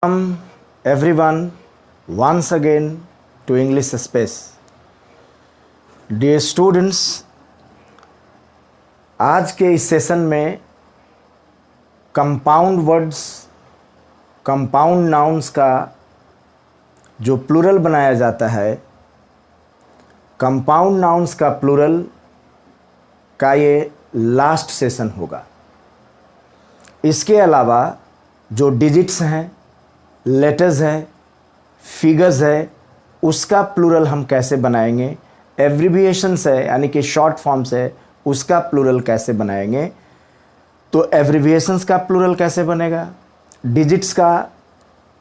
Welcome everyone once again to English Space. Dear students, आज के इस सेशन में कंपाउंड वर्ड्स, कंपाउंड नाउन्स का जो प्लूरल बनाया जाता है, कंपाउंड नाउन्स का प्लूरल का ये लास्ट सेशन होगा। इसके अलावा जो डिजिट्स हैं, लेटर्स है, फिगर्स है, उसका प्लूरल हम कैसे बनाएंगे, एब्रिविएशंस है यानी कि शॉर्ट फॉर्म्स है, उसका प्लूरल कैसे बनाएंगे। तो एब्रिविएशंस का प्लूरल कैसे बनेगा, डिजिट्स का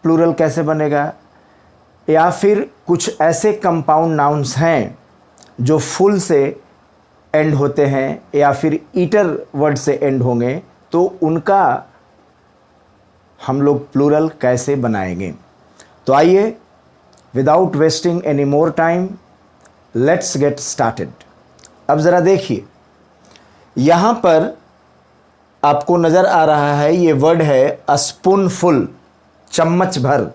प्लूरल कैसे बनेगा, या फिर कुछ ऐसे कंपाउंड नाउन्स हैं जो फुल से एंड होते हैं या फिर ईटर वर्ड से एंड होंगे, तो उनका हम लोग प्लूरल कैसे बनाएंगे। तो आइए, without wasting any more time, let's get started. अब ज़रा देखिए, यहाँ पर आपको नज़र आ रहा है, ये वर्ड है अ स्पूनफुल, चम्मच भर,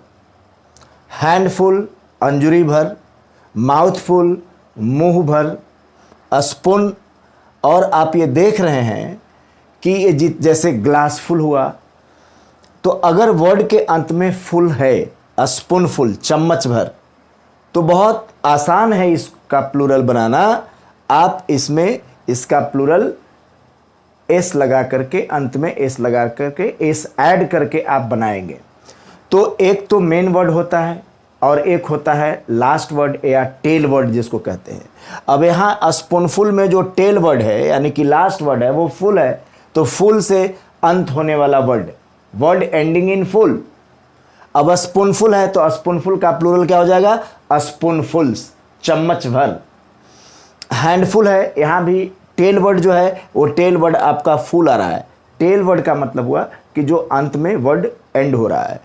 हैंडफुल, अंजुरी भर, माउथफुल, मुंह भर, अ स्पून। और आप ये देख रहे हैं कि ये जैसे ग्लास फुल हुआ, तो अगर वर्ड के अंत में फुल है, अ स्पूनफुल, चम्मच भर, तो बहुत आसान है इसका प्लूरल बनाना। आप इसमें इसका प्लूरल एस लगा करके, अंत में एस लगा करके, एस ऐड करके आप बनाएंगे। तो एक तो मेन वर्ड होता है और एक होता है लास्ट वर्ड या टेल वर्ड जिसको कहते हैं। अब यहाँ स्पूनफुल में जो टेल वर्ड है यानी कि लास्ट वर्ड है वो फुल है, तो फुल से अंत होने वाला word, word ending in full. अब स्पूनफुल है तो स्पूनफुल का प्लूरल क्या हो जाएगा, स्पूनफुल्स, चम्मच भर। हैंडफुल है, यहाँ भी टेल वर्ड जो है वो टेल वर्ड आपका फुल आ रहा है। टेल वर्ड का मतलब हुआ कि जो अंत में वर्ड एंड हो रहा है।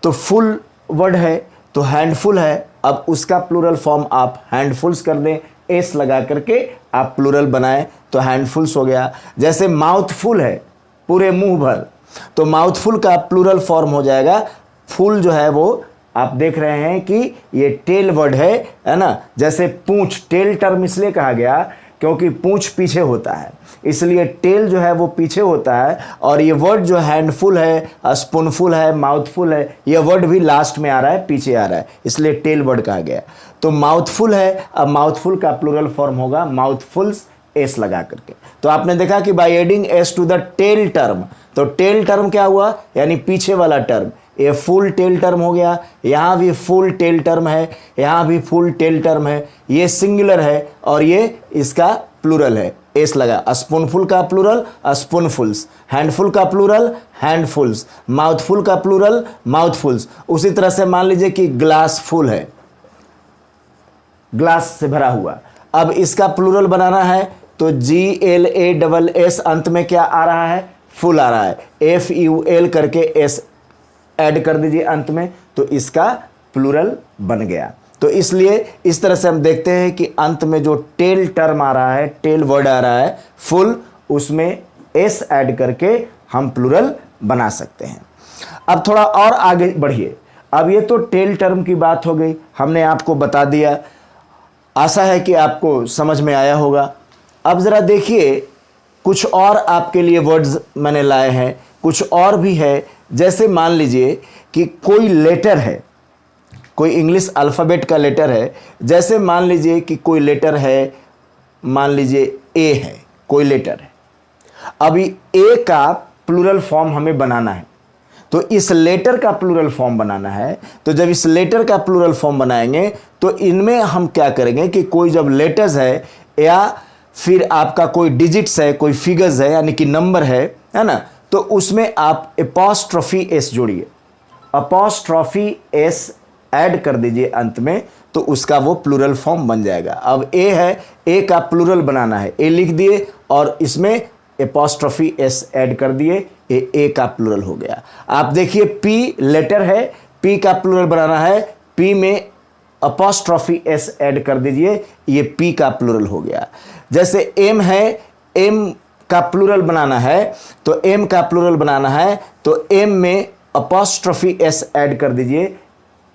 तो फुल वर्ड है तो हैंडफुल है, अब उसका प्लूरल फॉर्म आप हैंडफुल्स कर दें, एस लगा करके आप प्लूरल बनाएं तो हैंडफुल्स हो गया। जैसे माउथफुल है, पूरे मुंह भर, तो माउथफुल का प्लूरल फॉर्म हो जाएगा, फुल जो है वो आप देख रहे हैं कि ये टेल वर्ड है ना। जैसे पूंछ, टेल टर्म इसलिए कहा गया क्योंकि पूंछ पीछे होता है, इसलिए टेल जो है वो पीछे होता है। और ये वर्ड जो हैंडफुल है, स्पूनफुल है, माउथफुल है, ये वर्ड भी लास्ट में आ रहा है, पीछे आ रहा है, इसलिए टेल वर्ड कहा गया। तो माउथफुल है, अब माउथफुल का प्लूरल फॉर्म होगा माउथफुल्स, एस लगा करके। तो आपने देखा कि by adding s to the tail term, तो टेल टर्म क्या हुआ, यानी पीछे वाला टर्म, ये फुल टेल टर्म हो गया। यहाँ भी फुल टेल टर्म है, यहाँ भी फुल टेल टर्म है, ये सिंगुलर है और ये इसका प्लूरल है, एस लगा। स्पूनफुल का प्लूरल स्पूनफुल्स, हैंडफुल का प्लूरल हैंडफुल्स, माउथफुल का प्लूरल माउथफुल्स। उसी तरह से मान लीजिए कि ग्लास फुल है, ग्लास से भरा हुआ, अब इसका प्लूरल बनाना है तो GLASS अंत में क्या आ रहा है, फुल आ रहा है, FUL करके एस ऐड कर दीजिए अंत में, तो इसका प्लूरल बन गया। तो इसलिए इस तरह से हम देखते हैं कि अंत में जो टेल टर्म आ रहा है, टेल वर्ड आ रहा है फुल, उसमें एस ऐड करके हम प्लूरल बना सकते हैं। अब थोड़ा और आगे बढ़िए। अब ये तो टेल टर्म की बात हो गई, हमने आपको बता दिया, आशा है कि आपको समझ में आया होगा। अब ज़रा देखिए, कुछ और आपके लिए वर्ड्स मैंने लाए हैं, कुछ और भी है। जैसे मान लीजिए कि कोई लेटर है, कोई इंग्लिश अल्फ़ाबेट का लेटर है। जैसे मान लीजिए कि कोई लेटर है, मान लीजिए ए है, कोई लेटर है। अभी ए का प्लूरल फॉर्म हमें बनाना है, तो इस लेटर का प्लूरल फॉर्म बनाना है। तो जब इस लेटर का प्लूरल फॉर्म बनाएंगे तो इनमें हम क्या करेंगे कि कोई जब लेटर्स है या फिर आपका कोई डिजिट्स है, कोई फिगर्स है यानी कि नंबर है ना, तो उसमें आप अपॉस्ट्रोफी एस जोड़िए, अपॉस्ट्रोफी एस ऐड कर दीजिए अंत में, तो उसका वो प्लूरल फॉर्म बन जाएगा। अब ए है, ए का प्लूरल बनाना है, ए लिख दिए और इसमें अपॉस्ट्रोफी एस ऐड कर दिए, ए का प्लूरल हो गया। आप देखिए पी लेटर है, पी का प्लूरल बनाना है, पी में अपॉस्ट्रोफी एस ऐड कर दीजिए, ये पी का प्लूरल हो गया। जैसे एम है, एम का प्लूरल बनाना है, तो एम का प्लूरल बनाना है तो एम में अपॉस्ट्रोफी एस ऐड कर दीजिए,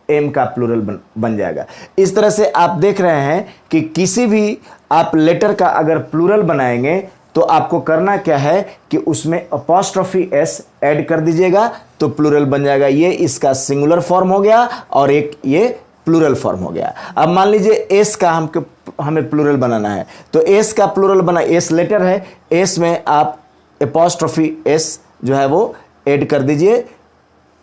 एम का प्लूरल बन जाएगा। इस तरह से आप देख रहे हैं कि किसी भी आप लेटर का अगर प्लूरल बनाएंगे तो आपको करना क्या है कि उसमें अपॉस्ट्रोफी एस ऐड कर दीजिएगा तो प्लूरल बन जाएगा। ये इसका सिंगुलर फॉर्म हो गया और एक ये प्लूरल फॉर्म हो गया। अब मान लीजिए एस का हमें प्लूरल बनाना है, तो एस का प्लूरल बना, एस लेटर है, एस में आप अपॉस्ट्रोफी एस जो है वो ऐड कर दीजिए,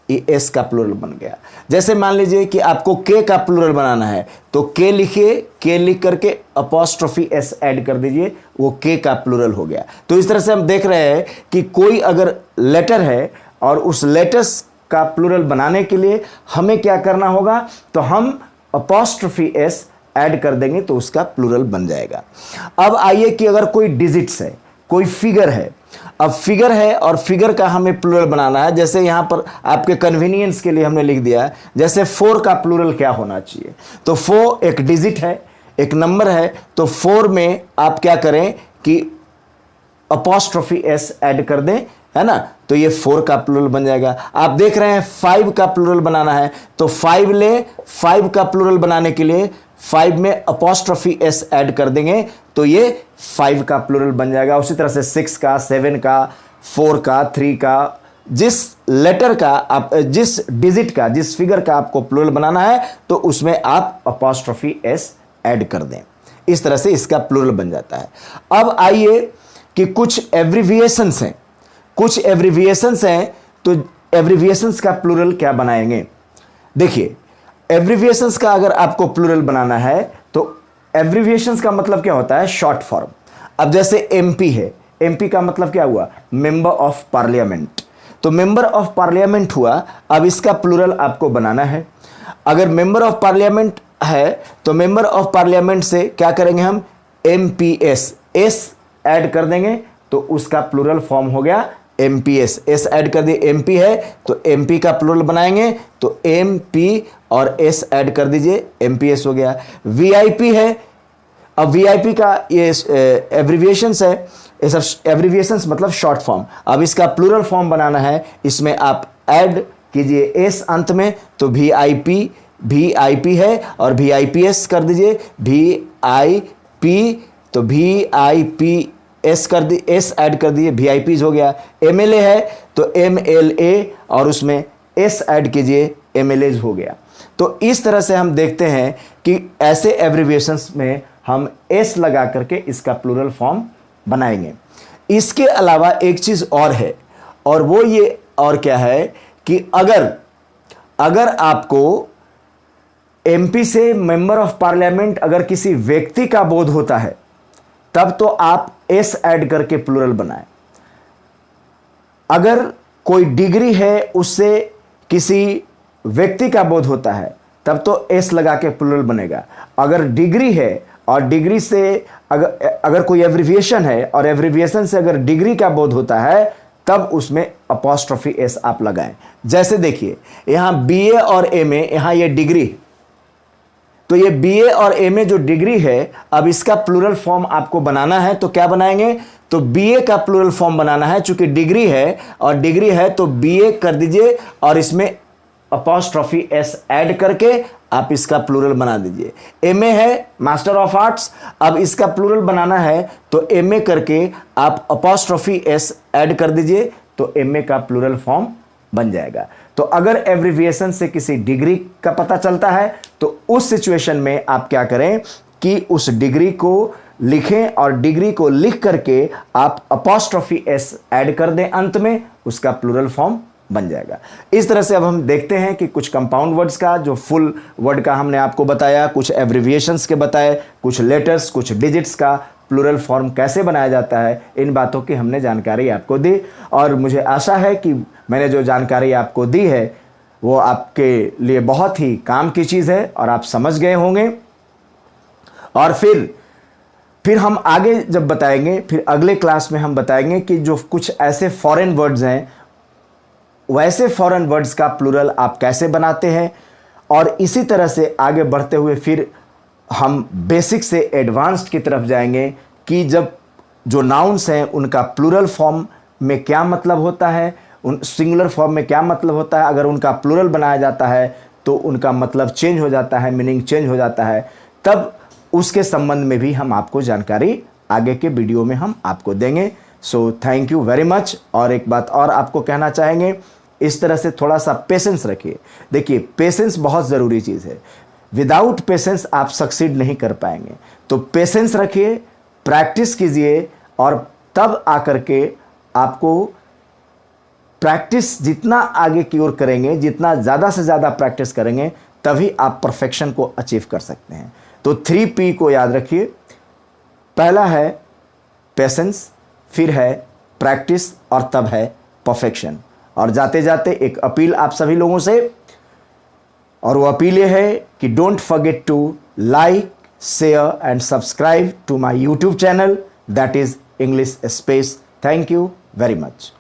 ये एस का प्लूरल बन गया। जैसे मान लीजिए कि आपको के का प्लूरल बनाना है तो के लिखिए, के लिख करके अपॉस्ट्रोफी एस ऐड कर दीजिए, वो के का प्लूरल हो गया। तो इस तरह से हम देख रहे हैं कि कोई अगर लेटर है और उस लेटर्स का प्लूरल बनाने के लिए हमें क्या करना होगा, तो हम अपॉस्ट्रोफी एस ऐड कर देंगे तो उसका प्लूरल बन जाएगा। अब आइए कि अगर कोई डिजिट्स है, कोई फिगर है, अब फिगर है और फिगर का हमें प्लूरल बनाना है। जैसे यहां पर आपके कन्वीनियंस के लिए हमने लिख दिया है, जैसे 4 का प्लूरल क्या होना चाहिए, तो 4 एक डिजिट है, एक नंबर है, तो 4 में आप क्या करें कि अपॉस्ट्रोफी एस ऐड कर दें, है ना, तो ये 4 का प्लूरल बन जाएगा। आप देख रहे हैं 5 का प्लूरल बनाना है, तो 5 ले, 5 का प्लूरल बनाने के लिए 5 में अपॉस्ट्रोफी एस ऐड कर देंगे तो ये 5 का प्लूरल बन जाएगा। उसी तरह से 6 का, 7 का, 4 का, 3 का, जिस लेटर का आप, जिस डिजिट का, जिस फिगर का आपको प्लूरल बनाना है तो उसमें आप अपॉस्ट्रोफी एस ऐड कर दें। इस तरह से इसका प्लूरल बन जाता है। अब आइए कि कुछ एब्रिविएशंस हैं, कुछ एब्रिविएशंस हैं, तो एब्रिविएशंस का प्लूरल क्या बनाएंगे। देखिए, एब्रिविएशंस का अगर आपको प्लूरल बनाना है तो एब्रिविएशंस का मतलब क्या होता है, शॉर्ट फॉर्म। अब जैसे एमपी है, एमपी का मतलब क्या हुआ, मेंबर ऑफ पार्लियामेंट, तो मेंबर ऑफ पार्लियामेंट हुआ। अब इसका प्लूरल आपको बनाना है। अगर मेंबर ऑफ पार्लियामेंट है तो मेंबर ऑफ पार्लियामेंट से क्या करेंगे हम, एमपीएस, एस ऐड कर देंगे तो उसका प्लूरल फॉर्म हो गया एमपीएस। एस ऐड कर दिए, एमपी है तो एमपी का प्लूरल बनाएंगे तो एमपी और एस ऐड कर दीजिए, एमपीएस हो गया। वीआईपी है, अब वीआईपी का ये एब्रिविएशंस है, ये सब एब्रिविएशंस मतलब शॉर्ट फॉर्म। अब इसका प्लूरल फॉर्म बनाना है, इसमें आप ऐड कीजिए एस अंत में, तो वीआईपी, वीआईपी है और वीआईपीएस कर दीजिए, वीआईपी तो वीआईपी एस कर दी, एस ऐड कर दिए, वीआईपीज हो गया। एमएलए है तो एमएलए और उसमें एस ऐड कीजिए, एमएलएज हो गया। तो इस तरह से हम देखते हैं कि ऐसे एब्रिविएशंस में हम एस लगा करके इसका प्लूरल फॉर्म बनाएंगे। इसके अलावा एक चीज और है, और वो ये और क्या है कि अगर आपको एमपी से मेंबर ऑफ पार्लियामेंट अगर किसी व्यक्ति का बोध होता है तब तो आप एस ऐड करके प्लूरल बनाएं। अगर कोई डिग्री है उससे किसी व्यक्ति का बोध होता है तब तो एस लगा के प्लूरल बनेगा। अगर डिग्री है और डिग्री से अगर कोई एब्रिविएशन है और एब्रिविएशन से अगर डिग्री का बोध होता है तब उसमें अपॉस्ट्रोफी एस आप लगाएं। जैसे देखिए यहां बीए और एमए, यहां ये डिग्री, तो ये बीए और एमए जो डिग्री है, अब इसका प्लूरल फॉर्म आपको बनाना है तो क्या बनाएंगे, तो बीए का प्लूरल फॉर्म बनाना है। चूंकि डिग्री है और डिग्री है तो बीए कर दीजिए और इसमें अपॉस्ट्रोफी एस ऐड करके आप इसका प्लूरल बना दीजिए। एमए है मास्टर ऑफ आर्ट्स, अब इसका प्लूरल बनाना है तो एमए करके आप अपॉस्ट्रोफी एस ऐड कर दीजिए तो एमए का प्लूरल फॉर्म बन जाएगा। तो अगर एब्रिविएशन से किसी डिग्री का पता चलता है तो उस सिचुएशन में आप क्या करें कि उस डिग्री को लिखें और डिग्री को लिख करके आप अपॉस्ट्रोफी एस ऐड कर दें अंत में, उसका प्लूरल फॉर्म बन जाएगा। इस तरह से अब हम देखते हैं कि कुछ कंपाउंड वर्ड्स का, जो फुल वर्ड का हमने आपको बताया, कुछ एब्रिविएशंस के बताए, कुछ लेटर्स, कुछ डिजिट्स का प्लूरल फॉर्म कैसे बनाया जाता है, इन बातों की हमने जानकारी आपको दी। और मुझे आशा है कि मैंने जो जानकारी आपको दी है वो आपके लिए बहुत ही काम की चीज़ है और आप समझ गए होंगे। और फिर हम आगे जब बताएंगे, फिर अगले क्लास में हम बताएंगे कि जो कुछ ऐसे फॉरेन वर्ड्स हैं वैसे फॉरेन वर्ड्स का प्लूरल आप कैसे बनाते हैं। और इसी तरह से आगे बढ़ते हुए फिर हम बेसिक से एडवांस्ड की तरफ जाएंगे कि जब जो नाउन्स हैं उनका प्लूरल फॉर्म में क्या मतलब होता है, उन सिंगुलर फॉर्म में क्या मतलब होता है, अगर उनका प्लूरल बनाया जाता है तो उनका मतलब चेंज हो जाता है, मीनिंग चेंज हो जाता है, तब उसके संबंध में भी हम आपको जानकारी आगे के वीडियो में हम आपको देंगे। So thank you very much. और एक बात और आपको कहना चाहेंगे, इस तरह से थोड़ा सा पेशेंस रखिए। देखिए पेशेंस बहुत ज़रूरी चीज़ है, विदाउट पेशेंस आप सक्सीड नहीं कर पाएंगे। तो पेशेंस रखिए, प्रैक्टिस कीजिए, और तब आकर के आपको प्रैक्टिस जितना आगे की ओर करेंगे, जितना ज़्यादा से ज़्यादा प्रैक्टिस करेंगे, तभी आप परफेक्शन को अचीव कर सकते हैं। तो 3P को याद रखिए, पहला है पेशेंस, फिर है प्रैक्टिस, और तब है परफेक्शन। और जाते जाते एक अपील आप सभी लोगों से, और वो अपील ये है कि don't forget to like, share and subscribe to my YouTube channel, that is English space. Thank you very much.